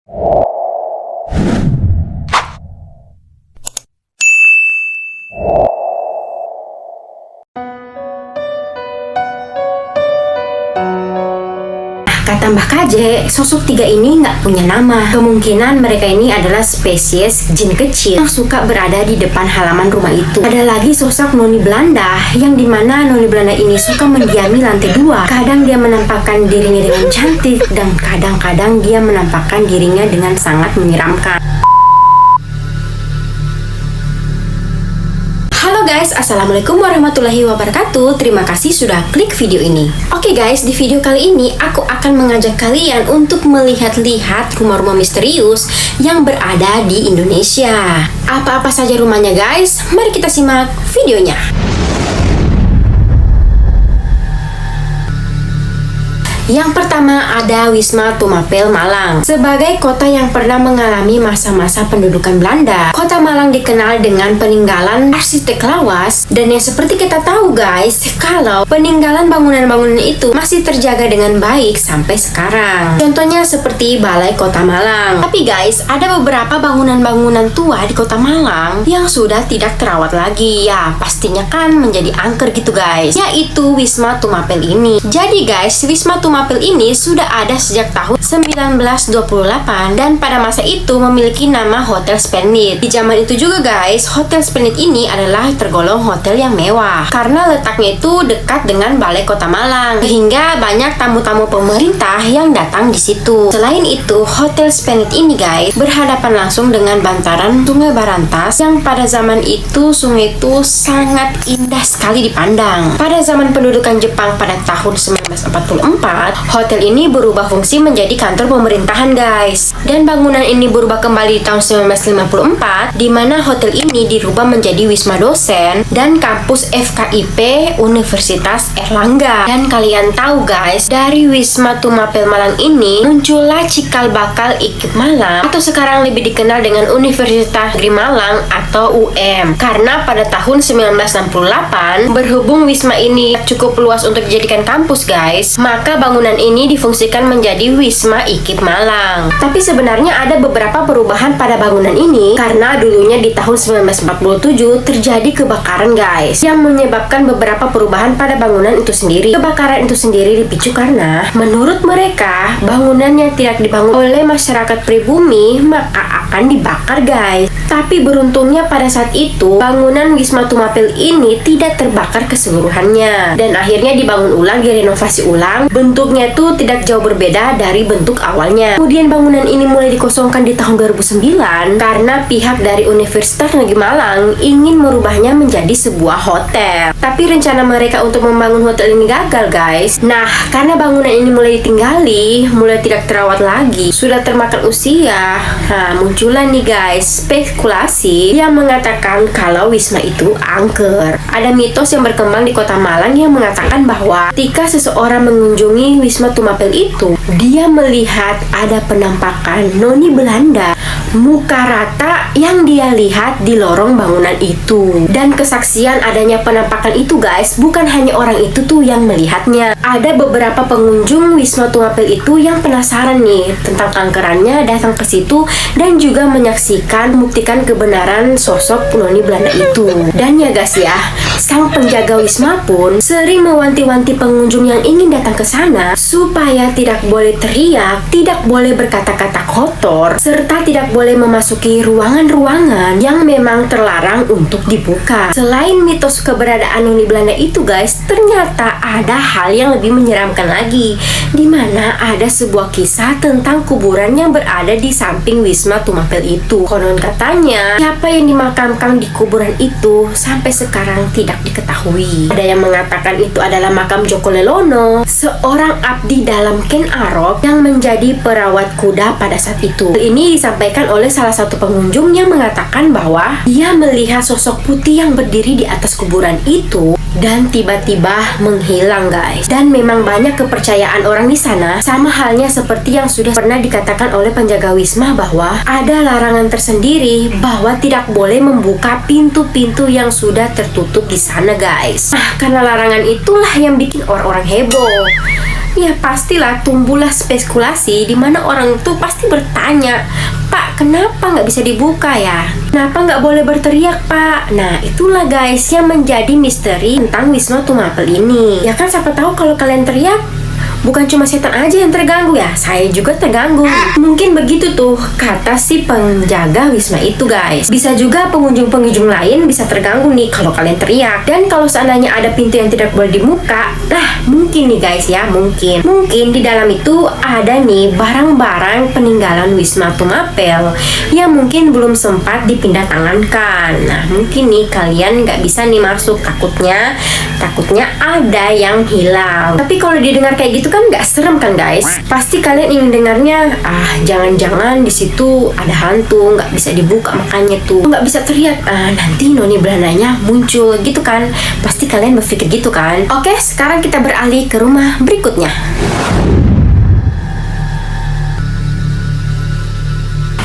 Kata Mbah KJ, sosok tiga ini nggak punya nama. Kemungkinan mereka ini adalah spesies jin kecil yang suka berada di depan halaman rumah itu. Ada lagi sosok Noni Belanda, yang dimana Noni Belanda ini suka mendiami lantai 2. Kadang dia menampakkan dirinya dengan cantik, dan kadang-kadang dia menampakkan dirinya dengan sangat menyeramkan. Halo guys, assalamualaikum warahmatullahi wabarakatuh. Terima kasih sudah klik video ini. Oke guys, di video kali ini aku akan mengajak kalian untuk melihat-lihat rumah-rumah misterius yang berada di Indonesia. Apa-apa saja rumahnya guys? Mari kita simak videonya. Yang pertama ada Wisma Tumapel Malang. Sebagai kota yang pernah mengalami masa-masa pendudukan Belanda, kota Malang dikenal dengan peninggalan arsitek lawas. Dan yang seperti kita tahu guys, kalau peninggalan bangunan-bangunan itu masih terjaga dengan baik sampai sekarang. Contohnya seperti Balai Kota Malang. Tapi guys, ada beberapa bangunan-bangunan tua di kota Malang yang sudah tidak terawat lagi. Ya, pastinya kan menjadi angker gitu guys. Yaitu Wisma Tumapel ini. Jadi guys, Wisma Tumapel ini sudah ada sejak tahun 1928 dan pada masa itu memiliki nama Hotel Splendid. Di zaman itu juga guys, Hotel Splendid ini adalah tergolong hotel yang mewah karena letaknya itu dekat dengan Balai Kota Malang, sehingga banyak tamu-tamu pemerintah yang datang di situ. Selain itu, Hotel Splendid ini guys berhadapan langsung dengan bantaran Sungai Barantas yang pada zaman itu sungai itu sangat indah sekali dipandang. Pada zaman pendudukan Jepang pada tahun 1944, hotel ini berubah fungsi menjadi kantor pemerintahan guys. Dan bangunan ini berubah kembali di tahun 1954, di mana hotel ini dirubah menjadi Wisma Dosen dan kampus FKIP Universitas Erlangga. Dan kalian tahu guys, dari Wisma Tumapel Malang ini muncullah cikal bakal IKIP Malang, atau sekarang lebih dikenal dengan Universitas Negeri Malang atau UM. Karena pada tahun 1968, berhubung wisma ini cukup luas untuk dijadikan kampus guys, maka bangunan ini difungsikan menjadi Wisma IKIP Malang. Tapi sebenarnya ada beberapa perubahan pada bangunan ini karena dulunya di tahun 1947 terjadi kebakaran guys, yang menyebabkan beberapa perubahan pada bangunan itu sendiri. Kebakaran itu sendiri dipicu karena menurut mereka bangunan yang tidak dibangun oleh masyarakat pribumi maka akan dibakar guys. Tapi beruntungnya pada saat itu bangunan Wisma Tumapel ini tidak terbakar keseluruhannya dan akhirnya dibangun ulang, direnovasi ulang. Bentuknya itu tidak jauh berbeda dari bentuk awalnya. Kemudian bangunan ini mulai dikosongkan di tahun 2009 karena pihak dari Universitas Negeri Malang ingin merubahnya menjadi sebuah hotel. Tapi rencana mereka untuk membangun hotel ini gagal guys. Nah, karena bangunan ini mulai ditinggali, mulai tidak terawat lagi, sudah termakan usia. Nah, muncullah nih guys spekulasi yang mengatakan kalau wisma itu angker. Ada mitos yang berkembang di kota Malang yang mengatakan bahwa ketika seseorang mengunjungi Wisma Tumapel itu, dia melihat ada penampakan Noni Belanda muka rata yang dia lihat di lorong bangunan itu. Dan kesaksian adanya penampakan itu guys, bukan hanya orang itu tuh yang melihatnya. Ada beberapa pengunjung Wisma Tumapel itu yang penasaran nih tentang angkerannya, datang ke situ dan juga menyaksikan, membuktikan kebenaran sosok Noni Belanda itu. Dan ya guys ya, sang penjaga wisma pun sering mewanti-wanti pengunjung yang ingin datang ke sana supaya tidak boleh teriak, tidak boleh berkata-kata kotor, serta tidak boleh memasuki ruangan-ruangan yang memang terlarang untuk dibuka. Selain mitos keberadaan Noni Belanda itu guys, ternyata ada hal yang lebih menyeramkan lagi, di mana ada sebuah kisah tentang kuburan yang berada di samping Wisma Tumapel itu. Konon katanya siapa yang dimakamkan di kuburan itu sampai sekarang tidak diketahui. Ada yang mengatakan itu adalah makam Joko Lelono, seorang abdi dalam Ken Arok yang menjadi perawat kuda pada saat itu. Hal ini disampaikan oleh salah satu pengunjung yang mengatakan bahwa dia melihat sosok putih yang berdiri di atas kuburan itu dan tiba-tiba menghilang guys. Dan memang banyak kepercayaan orang di sana, sama halnya seperti yang sudah pernah dikatakan oleh penjaga wisma bahwa ada larangan tersendiri bahwa tidak boleh membuka pintu-pintu yang sudah tertutup di sana guys. Nah, karena larangan itulah yang bikin orang-orang heboh. ya pastilah tumbuhlah spekulasi di mana orang tuh pasti bertanya, "Pak, kenapa nggak bisa dibuka ya? Kenapa nggak boleh berteriak, Pak?" Nah, itulah guys yang menjadi misteri tentang Wisma Tumapel ini. Ya kan, siapa tahu kalau kalian teriak, bukan cuma setan aja yang terganggu ya, saya juga terganggu. Mungkin begitu tuh kata si penjaga wisma itu guys. Bisa juga pengunjung-pengunjung lain bisa terganggu nih kalau kalian teriak. Dan kalau seandainya ada pintu yang tidak boleh dibuka, nah mungkin nih guys ya, mungkin di dalam itu ada nih barang-barang peninggalan Wisma Tumapel yang mungkin belum sempat dipindah tangankan. Nah mungkin nih kalian nggak bisa nih masuk, takutnya ada yang hilang. Tapi kalau didengar kayak gitu kan nggak serem kan guys? Pasti kalian ingin dengarnya, jangan-jangan di situ ada hantu, nggak bisa dibuka, makanya tuh nggak bisa teriak, nanti noni belandanya muncul gitu kan? Pasti kalian berpikir gitu kan? Oke, sekarang kita beralih ke rumah berikutnya.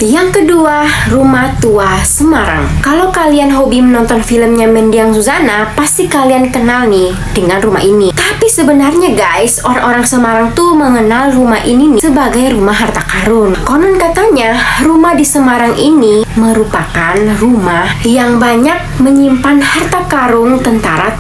Yang kedua, Rumah Tua Semarang. Kalau kalian hobi menonton filmnya Mendiang Suzana, pasti kalian kenal nih dengan rumah ini. Tapi sebenarnya guys, orang-orang Semarang tuh mengenal rumah ini nih sebagai rumah harta karun. Konon katanya, rumah di Semarang ini merupakan rumah yang banyak menyimpan harta karun tentara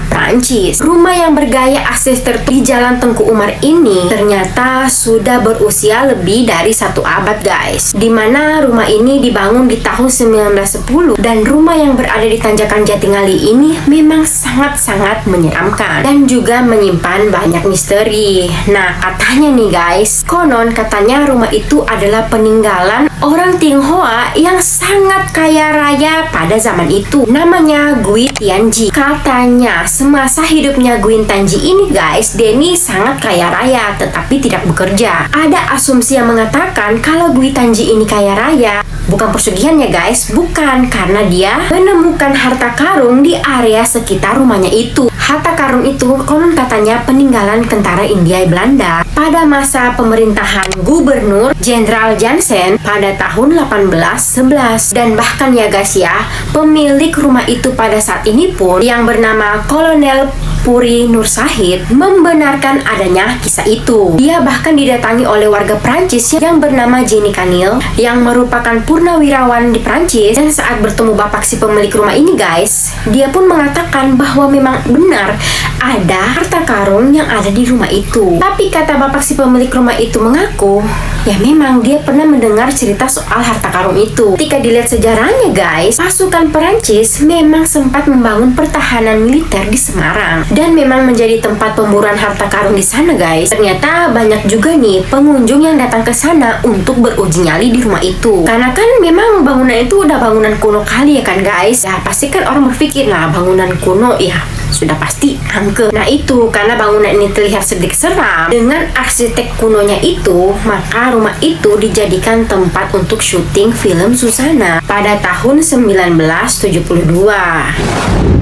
Prancis. Rumah yang bergaya akses di Jalan Tengku Umar ini ternyata sudah berusia lebih dari 1 abad guys. Di mana rumah ini dibangun di tahun 1910 dan rumah yang berada di tanjakan Jatingali ini memang sangat-sangat menyeramkan dan juga menyimpan banyak misteri. Nah, katanya nih guys, konon katanya rumah itu adalah peninggalan orang Tionghoa yang sangat kaya raya pada zaman itu. Namanya Gui Tianji. Katanya semasa hidupnya Gui Tianji ini guys, Denny sangat kaya raya tetapi tidak bekerja. Ada asumsi yang mengatakan kalau Gui Tianji ini kaya raya, bukan pesugihan ya guys, bukan, karena dia menemukan harta karun di area sekitar rumahnya itu. Harta karun itu konon katanya peninggalan tentara India Belanda pada masa pemerintahan Gubernur Jenderal Jansen pada tahun 1811. Dan bahkan ya guys ya, pemilik rumah itu pada saat ini pun yang bernama Kolonel Puri Nur Sahid membenarkan adanya kisah itu. Dia bahkan didatangi oleh warga Prancis yang bernama Jenny Canil yang merupakan purnawirawan di Prancis. Dan saat bertemu bapak si pemilik rumah ini guys, dia pun mengatakan bahwa memang benar ada harta karun yang ada di rumah itu. Tapi kata bapak si pemilik rumah itu mengaku, ya memang dia pernah mendengar cerita soal harta karun itu. Ketika dilihat sejarahnya guys, pasukan Perancis memang sempat membangun pertahanan militer di Semarang dan memang menjadi tempat pemburuan harta karun di sana guys. Ternyata banyak juga nih pengunjung yang datang ke sana untuk beruji nyali di rumah itu. Karena kan memang bangunan itu udah bangunan kuno kali ya kan guys. Ya pasti kan orang berpikir, nah bangunan kuno ya sudah pasti angker. Nah itu karena bangunan ini terlihat sedikit seram dengan arsitek kunonya itu, maka rumah itu dijadikan tempat untuk syuting film Susana pada tahun 1972.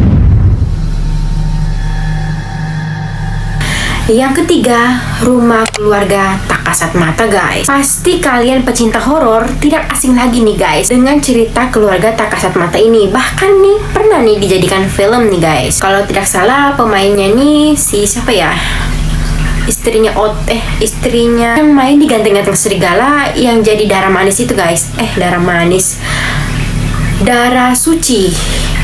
Yang ketiga, Rumah Keluarga Tak Kasat Mata guys. Pasti kalian pecinta horor tidak asing lagi nih guys dengan cerita Keluarga Tak Kasat Mata ini. Bahkan nih pernah nih dijadikan film nih guys. Kalau tidak salah pemainnya nih si siapa ya? Istrinya yang main di Ganteng-Ganteng Serigala yang jadi darah manis itu guys. Darah Suci.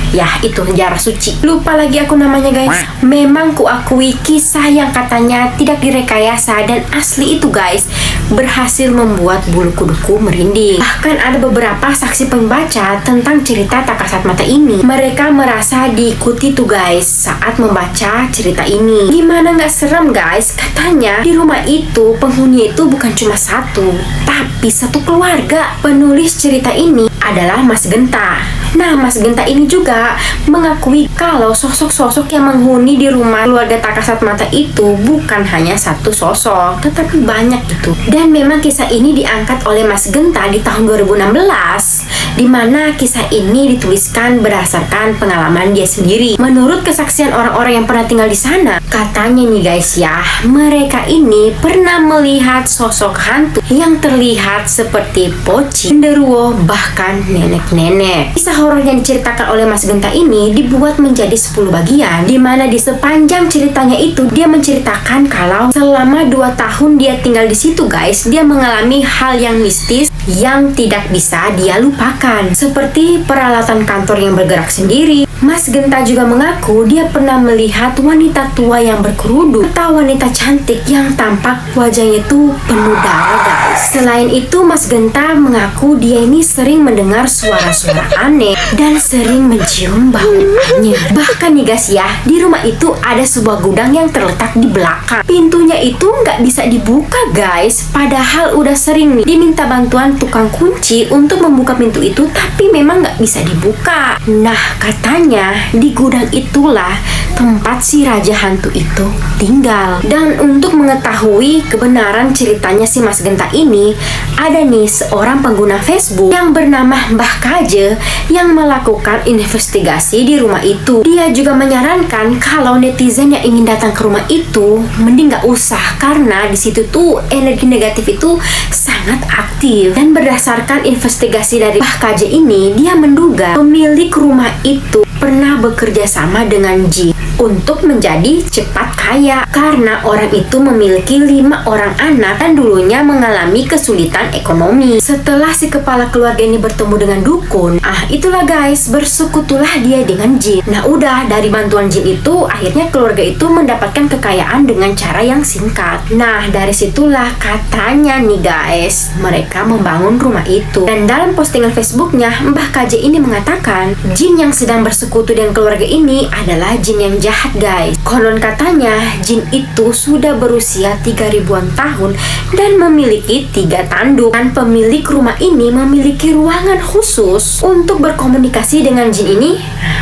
Ya itu Darah Suci, lupa lagi aku namanya guys. Memang kuakui kisah yang katanya tidak direkayasa dan asli itu guys berhasil membuat bulu kuduku merinding. Bahkan ada beberapa saksi pembaca tentang cerita Tak Kasat Mata ini. Mereka merasa diikuti tuh guys saat membaca cerita ini. Gimana nggak serem guys? Katanya di rumah itu penghuni itu bukan cuma satu, tapi satu keluarga. Penulis cerita ini adalah Mas Genta. Nah, Mas Genta ini juga mengakui kalau sosok-sosok yang menghuni di rumah keluarga Tak Kasat Mata itu bukan hanya satu sosok, tetapi banyak gitu. Dan memang kisah ini diangkat oleh Mas Genta di tahun 2016 Dimana kisah ini dituliskan berdasarkan pengalaman dia sendiri. Menurut kesaksian orang-orang yang pernah tinggal di sana, katanya nih guys ya, mereka ini pernah melihat sosok hantu yang terlihat seperti poci, genderuwo, bahkan nenek-nenek. Kisah horor yang diceritakan oleh Mas Genta ini dibuat menjadi 10 bagian, dimana di sepanjang ceritanya itu dia menceritakan kalau selama 2 tahun dia tinggal di situ guys, dia mengalami hal yang mistis yang tidak bisa dia lupakan, seperti peralatan kantor yang bergerak sendiri. Mas Genta juga mengaku dia pernah melihat wanita tua yang berkerudung atau wanita cantik yang tampak wajahnya itu penuh darah guys. Selain itu, Mas Genta mengaku dia ini sering mendengar suara-suara aneh dan sering mencium bau anyir. Bahkan nih guys ya, di rumah itu ada sebuah gudang yang terletak di belakang. Pintunya itu nggak bisa dibuka guys, padahal udah sering nih diminta bantuan tukang kunci untuk membuka pintu itu, tapi memang nggak bisa dibuka. Nah, katanya di gudang itulah tempat si raja hantu itu tinggal. Dan untuk mengetahui kebenaran ceritanya si Mas Genta ini, ada nih seorang pengguna Facebook yang bernama Mbah Kaje yang melakukan investigasi di rumah itu. Dia juga menyarankan kalau netizen yang ingin datang ke rumah itu mending nggak usah, karena di situ tuh energi negatif itu sangat aktif. Dan berdasarkan investigasi dari Mbah Kaje ini, dia menduga pemilik rumah itu pernah bekerja sama dengan jin untuk menjadi cepat kaya, karena orang itu memiliki 5 orang anak dan dulunya mengalami kesulitan ekonomi. Setelah si kepala keluarga ini bertemu dengan dukun, itulah guys, bersekutulah dia dengan jin. Nah udah, dari bantuan jin itu akhirnya keluarga itu mendapatkan kekayaan dengan cara yang singkat. Nah dari situlah katanya nih guys, mereka membangun rumah itu. Dan dalam postingan Facebooknya, Mbah Kaje ini mengatakan jin yang sedang bersekutu dengan keluarga ini adalah jin yang jahat guys. Konon katanya jin itu sudah berusia 3000-an tahun dan memiliki 3 tanduk. Dan pemilik rumah ini memiliki ruangan khusus untuk berkomunikasi dengan jin ini.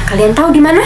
Kalian tahu di mana?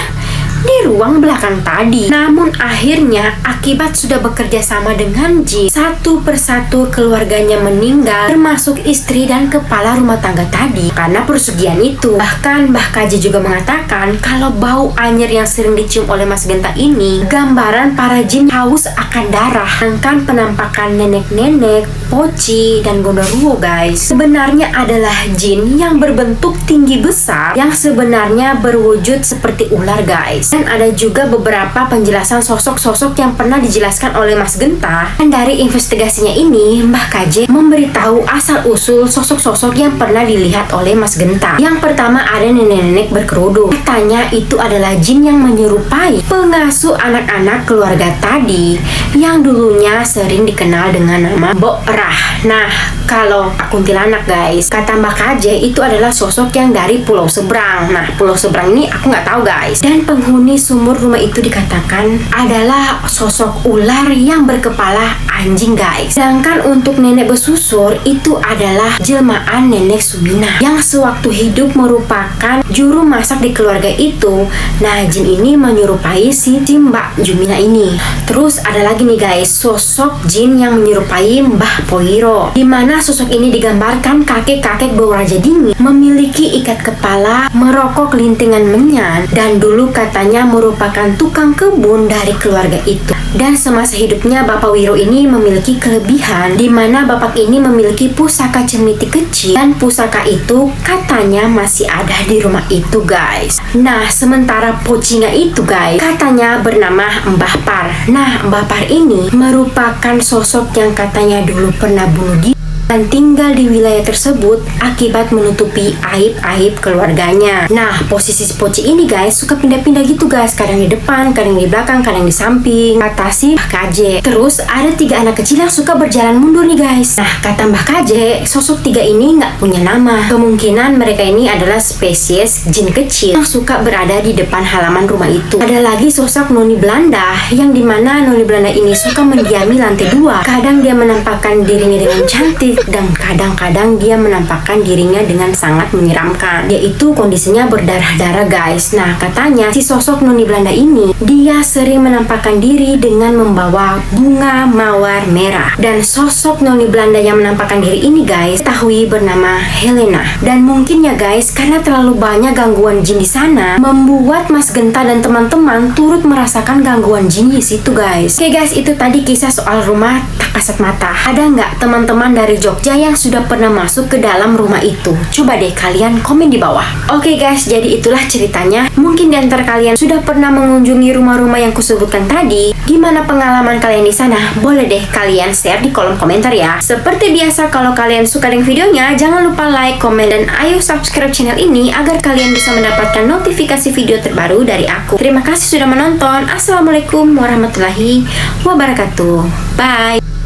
Di ruang belakang tadi. Namun akhirnya akibat sudah bekerja sama dengan jin, satu persatu keluarganya meninggal, termasuk istri dan kepala rumah tangga tadi karena persugihan itu. Bahkan Mbah Kaji juga mengatakan kalau bau anyir yang sering dicium oleh Mas Genta ini gambaran para jin haus akan darah. Sedangkan penampakan nenek-nenek, poci, dan gondoruo guys, sebenarnya adalah jin yang berbentuk tinggi besar yang sebenarnya berwujud seperti ular guys. Dan ada juga beberapa penjelasan sosok-sosok yang pernah dijelaskan oleh Mas Genta. Dan dari investigasinya ini, Mbah Kaje memberitahu asal-usul sosok-sosok yang pernah dilihat oleh Mas Genta. Yang pertama ada nenek-nenek berkerudung. Katanya itu adalah jin yang menyerupai pengasuh anak-anak keluarga tadi yang dulunya sering dikenal dengan nama Mbok Rah. Nah, kalau kuntilanak guys, kata Mbah Kaje itu adalah sosok yang dari pulau seberang. Nah, pulau seberang ini aku nggak tahu guys. Dan penghuni sumur rumah itu dikatakan adalah sosok ular yang berkepala anjing guys. Sedangkan untuk nenek besusur itu adalah jelmaan nenek Sumina yang sewaktu hidup merupakan juru masak di keluarga itu. Nah, jin ini menyerupai si Mbak Jumina ini. Terus ada lagi nih guys, sosok jin yang menyerupai Mbah Poiro, dimana sosok ini digambarkan kakek-kakek berwajah dingin, memiliki ikat kepala, merokok lintingan menyan, dan dulu katanya merupakan tukang kebun dari keluarga itu. Dan semasa hidupnya Bapak Wiro ini memiliki kelebihan, di mana bapak ini memiliki pusaka cemiti kecil, dan pusaka itu katanya masih ada di rumah itu guys. Nah, sementara pocinga itu guys, katanya bernama Mbah Par. Nah, Mbah Par ini merupakan sosok yang katanya dulu pernah bunuh diri dan tinggal di wilayah tersebut akibat menutupi aib-aib keluarganya. Nah, posisi si poci ini guys suka pindah-pindah gitu guys, kadang di depan, kadang di belakang, kadang di samping, kata si Mbah Kaje. Terus ada 3 anak kecil yang suka berjalan mundur nih guys. Nah, kata Mbah Kaje, sosok 3 ini nggak punya nama. Kemungkinan mereka ini adalah spesies jin kecil yang suka berada di depan halaman rumah itu. Ada lagi sosok noni Belanda, yang dimana noni Belanda ini suka mendiami lantai 2. Kadang dia menampakkan dirinya dengan cantik, agresif dan kadang-kadang dia menampakkan dirinya dengan sangat menyeramkan, yaitu kondisinya berdarah-darah guys. Nah, katanya si sosok noni Belanda ini dia sering menampakkan diri dengan membawa bunga mawar merah. Dan sosok noni Belanda yang menampakkan diri ini guys ketahui bernama Helena. Dan mungkin ya guys, karena terlalu banyak gangguan jin di sana, membuat Mas Genta dan teman-teman turut merasakan gangguan jin di situ guys. Oke guys, itu tadi kisah soal rumah tak kasat mata. Ada nggak teman-teman dari Jogja yang sudah pernah masuk ke dalam rumah itu? Coba deh kalian komen di bawah. Oke guys, jadi itulah ceritanya. Mungkin di antara kalian sudah pernah mengunjungi rumah-rumah yang kusebutkan tadi. Gimana pengalaman kalian di sana? Boleh deh kalian share di kolom komentar ya. Seperti biasa, kalau kalian suka dengan videonya, jangan lupa like, komen, dan ayo subscribe channel ini agar kalian bisa mendapatkan notifikasi video terbaru dari aku. Terima kasih sudah menonton. Assalamualaikum warahmatullahi wabarakatuh. Bye.